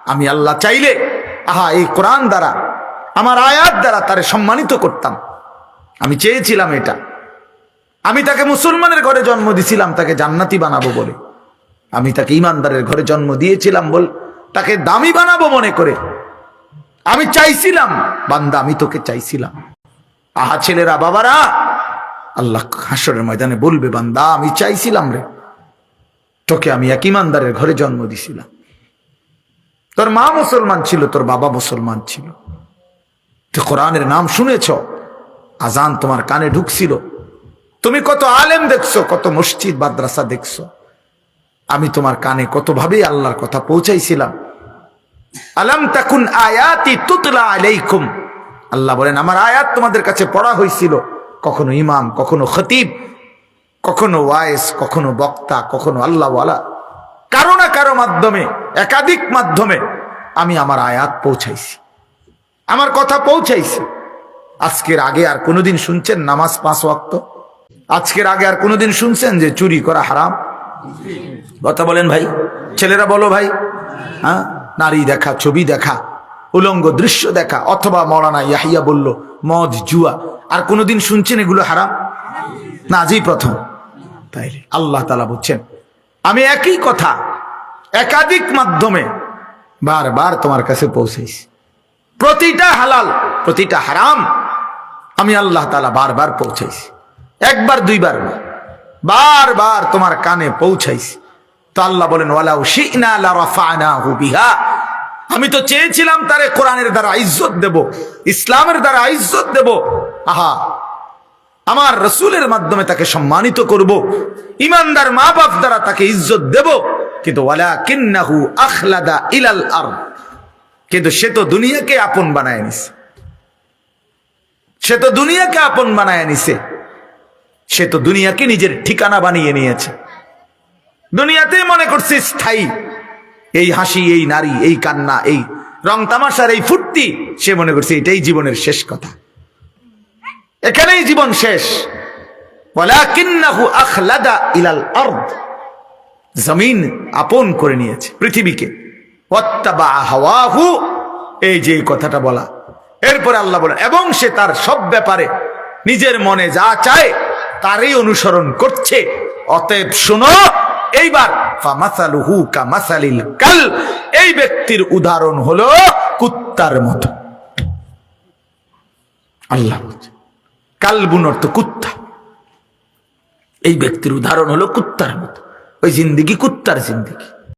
আমি আল্লাহ চাইলে এই কোরআন দ্বারা, আমার আয়াত দ্বারা তারে সম্মানিত করতাম। আমি চেয়েছিলাম এটা। আমি তাকে মুসলমানের ঘরে জন্ম দিছিলাম তাকে জান্নাতি বানাবো বলে। আমি তাকে ইমানদারের ঘরে জন্ম দিয়েছিলাম বল তাকে দামি বানাবো মনে করে। আমি চাইছিলাম বান্দা, আমি তোকে চাইছিলাম। ছেলেরা, বাবারা, আল্লাহ হাসরের ময়দানে বলবে, বান্দা আমি চাইছিলাম রে, তোকে আমি এক ইমানদারের ঘরে জন্ম দিছিলাম। তোর মা মুসলমান ছিল, তোর বাবা মুসলমান ছিল, তুই কোরআনের নাম শুনেছ, আজান তোমার কানে ঢুকছিল, তুমি কত আলেম দেখছো, কত মসজিদ মাদ্রাসা দেখছো, আমি তোমার কানে কতভাবেই আল্লাহর কথা পৌঁছাইছিলাম। আলাম তাকুন আয়াতি তুতলা আলাইকুম, আল্লাহ বলেন আমার আয়াত তোমাদের কাছে পড়া হয়েছিল। কখনো ইমাম, কখনো খতিব, কখনো ওয়াইস, কখনো বক্তা, কখনো আল্লাহওয়ালা, কারো না কারো মাধ্যমে, একাধিক মাধ্যমে আমি আমার আয়াত পৌঁছাইছি, আমার কথা পৌঁছাইছি। আজকের আগে আর কোনোদিন শুনছেন নামাজ 5 ওয়াক্ত? আজকের আগে আর কোনোদিন শুনছেন যে চুরি করা হারাম? কথা বলেন ভাই, ছেলেরা বলো ভাই। নারী দেখা, ছবি দেখা, উলঙ্গ দৃশ্য দেখা, অথবা মৌলানা ইয়াহিয়া বলল মদ, জুয়া, আর কোনোদিন শুনছেন এগুলো হারাম? না, আজই প্রথম। তাইলে আল্লাহ তাআলা বলছেন আমি একই কথা একাধিক মাধ্যমে বারবার তোমার কাছে পৌঁছাইছি। প্রতিটা হালাল, প্রতিটা হারাম আমি আল্লাহ তাআলা বারবার পৌঁছাইছি, একবার দুইবার না, বারবার তোমার কানে পৌঁছাইছি। তো আল্লাহ বলেন ওয়ালাউ শি'না লারাফা'নাহু বিহা, আমি তো চেয়েছিলাম তারে কোরআনের দ্বারা ইজ্জত দেব, ইসলামের দ্বারা ইজ্জত দেব, আমার রাসূলের মাধ্যমে তাকে সম্মানিত করব, ইমানদার মা বাপ দ্বারা তাকে ইজ্জত দেব। কিন্তু ওয়ালাকিন্নাহু আখলাদা ইলাল আরদ, কিন্তু সে তো দুনিয়াকে আপন বানায় নিছে, সে তো দুনিয়াকে আপন বানায় নিছে, সে তো দুনিয়াকে নিজের ঠিকানা বানিয়ে নিয়েছে। দুনিয়াতে মনে করছে স্থায়ী, এই হাসি, এই নারী, এই কান্না, এই রং তামাশার এই ফুর্তি, সে মনে করছে এটাই জীবনের শেষ কথা, এখানেই জীবন শেষ। ওয়ালাকিন্নাহু আখলাদা ইলাল আরদ, জমিন আপন করে নিয়েছে, পৃথিবীকে। ওয়াত্তাবা হাওয়াহু, এই যে কথাটা বলা, এরপরে আল্লাহ বলেন এবং সে তার সব ব্যাপারে নিজের মনে যা চায় তারই অনুসরণ করছে। অতএব শোনো এইবার, ফামাসালুহু কামাসালিল কালব, এই ব্যক্তির উদাহরণ হলো কুত্তার মতো। আল্লাহ বলছে কালবুন অর্থ কুত্তা, এই ব্যক্তির উদাহরণ হলো কুত্তার মতো। ওই জিন্দিগি কুত্তার জিন্দিগি।